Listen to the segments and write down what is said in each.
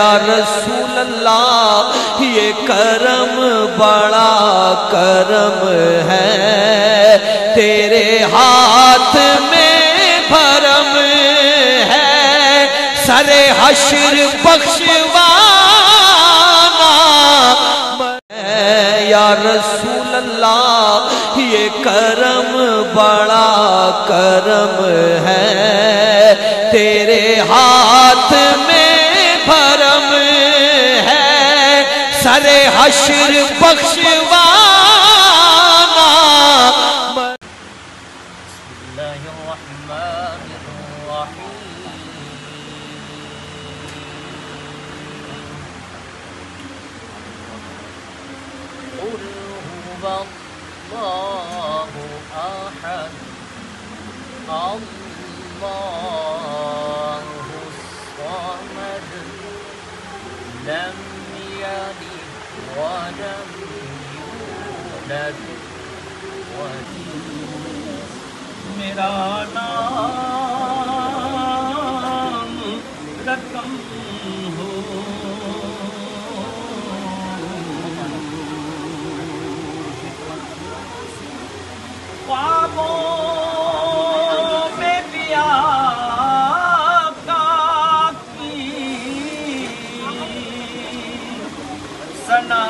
یا رسول اللہ یہ کرم بڑا کرم ہے، تیرے ہاتھ میں بھرم ہے، سر حشر بخشوانا یا رسول اللہ یہ کرم بڑا کرم ہے، تیرے ہاتھ میں بھرم ہے، سر حشر بخشوانا۔ بسم اللہ الرحمن الرحیم۔ قل هو اللہ احد اللہ الصمد لم یلد ولم یولد میرا نام رقم ہو، خوابوں میں پیا کا کی ثنا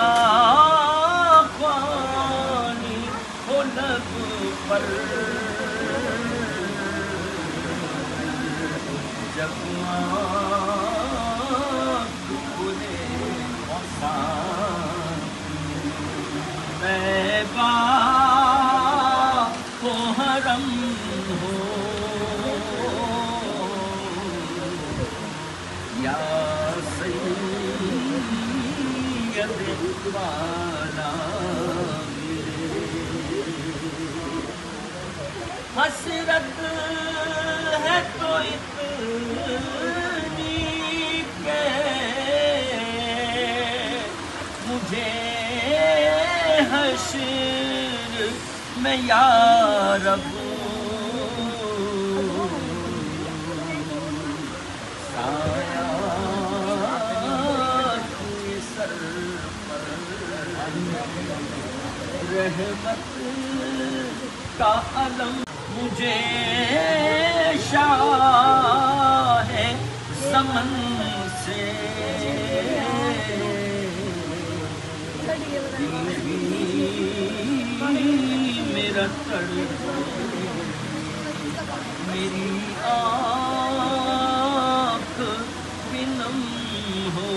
خوانی ہو لب پر، جب کھلے میں با کو حرم ہو، یا سید والا حسرت ہے تو اتنی کہ مجھے حشر میں یا رب سایہ کی سر پر، رحمت کا علم مجھے شاہ زمن سے، میرا تڑپ میری آنکھ بھی نم ہو،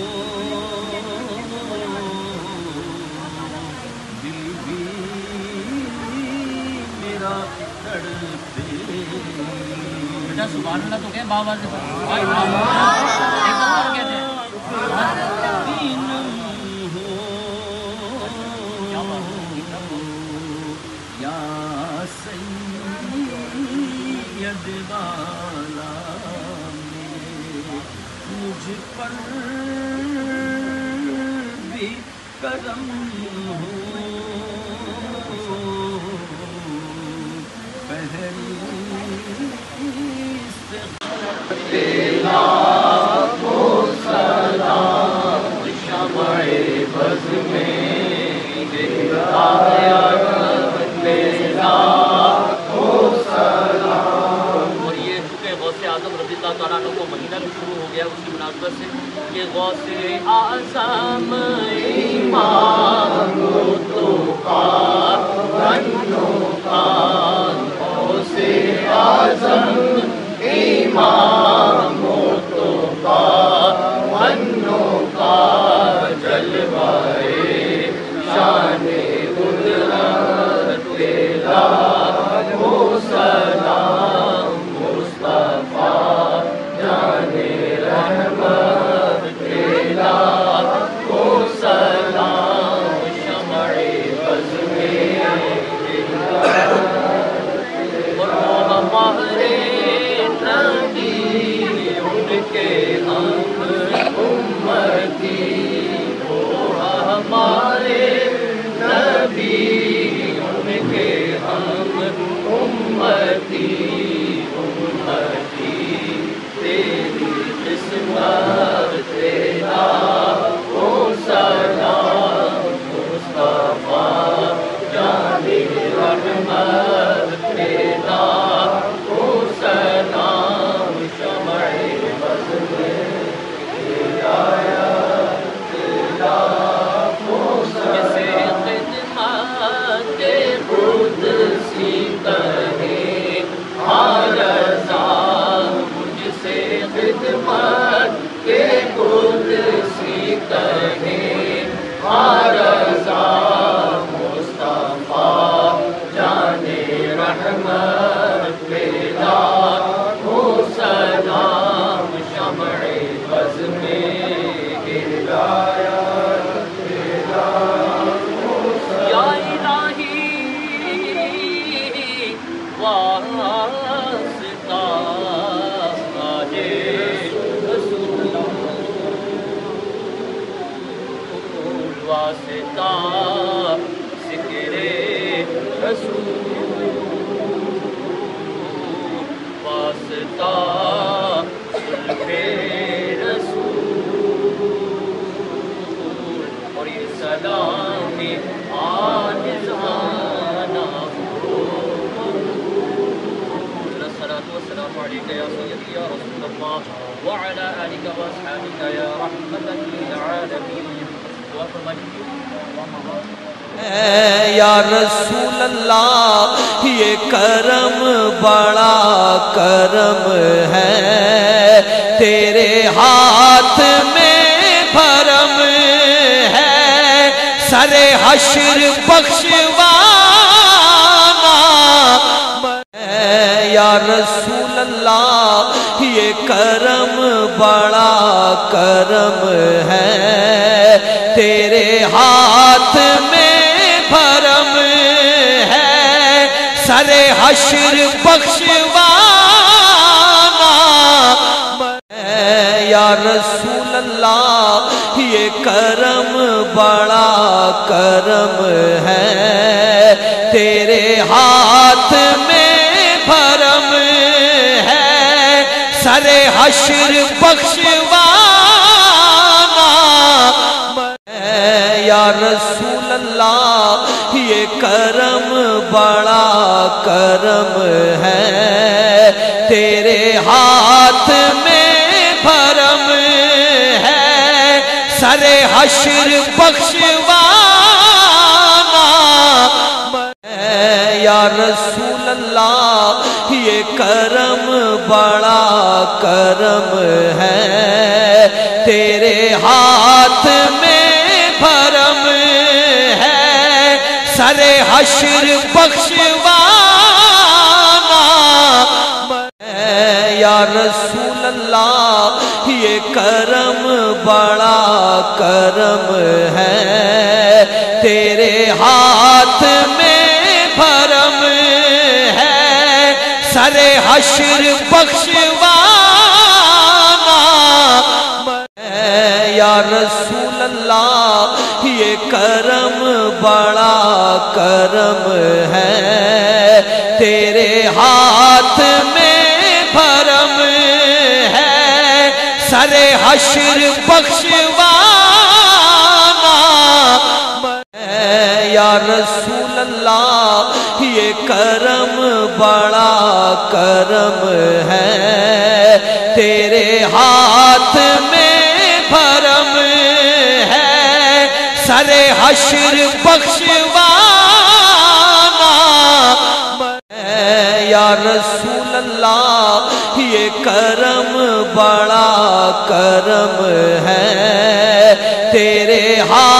دل بھی میرا تڑپے۔ بیٹا سبحان اللہ تو کہیں بابا سے ایک اور کہتے ہیں یا سید والا مجھ پر بھی کرم ہو، پہلی لاکھوں سلام شمع بز میں آیا، اور یہ چونکہ غوث اعظم رضی اللہ تعالیٰ عنہ کو مہینہ بھی شروع ہو گیا اسی مناسبت سے کہ غوث اعظم امام تو غوث اعظم امام تو جلوائے شان قدرت تیرا ہو سلام مصطفیٰ جان رحمت تیرا ہو سلام شمع بز میں اور ہمارے نبی ان کے ہم امتی، ہمارے نبی ان کے ہم امتی، امتی تیری قسمت تیرا وعلى آلك وأصحابك يا رحمة للعالمين. یا رسول اللہ یہ کرم بڑا کرم ہے، تیرے ہاتھ میں بھرم ہے، سر حشر بخشوانا یا رسول اللہ یہ کرم بڑا کرم ہے، تیرے ہاتھ میں بھرم ہے، سر حشر بخشوانا یا رسول اللہ یہ کرم بڑا کرم ہے، تیرے ہاتھ میں بھرم ہے، سر حشر بخشوانا یا رسول اللہ یہ کرم بڑا کرم ہے، تیرے ہاتھ میں بھرم ہے، سر حشر بخشوانا یا رسول اللہ یہ کرم بڑا کرم ہے، تیرے ہاتھ میں بھرم ہے، سر حشر بخشوانا یا رسول اللہ یہ کرم بڑا کرم ہے، تیرے ہاتھ میں بھرم ہے، سر حشر بخشوانا یا رسول اللہ یہ کرم بڑا کرم ہے، تیرے ہاتھ میں بھرم ہے، سر حشر بخشوانا یا رسول اللہ یہ کرم بڑا کرم ہے، تیرے ہاتھ میں بھرم ہے، سر حشر بخشوانا یا رسول اللہ یہ کرم بڑا کرم ہے، تیرے ہاتھ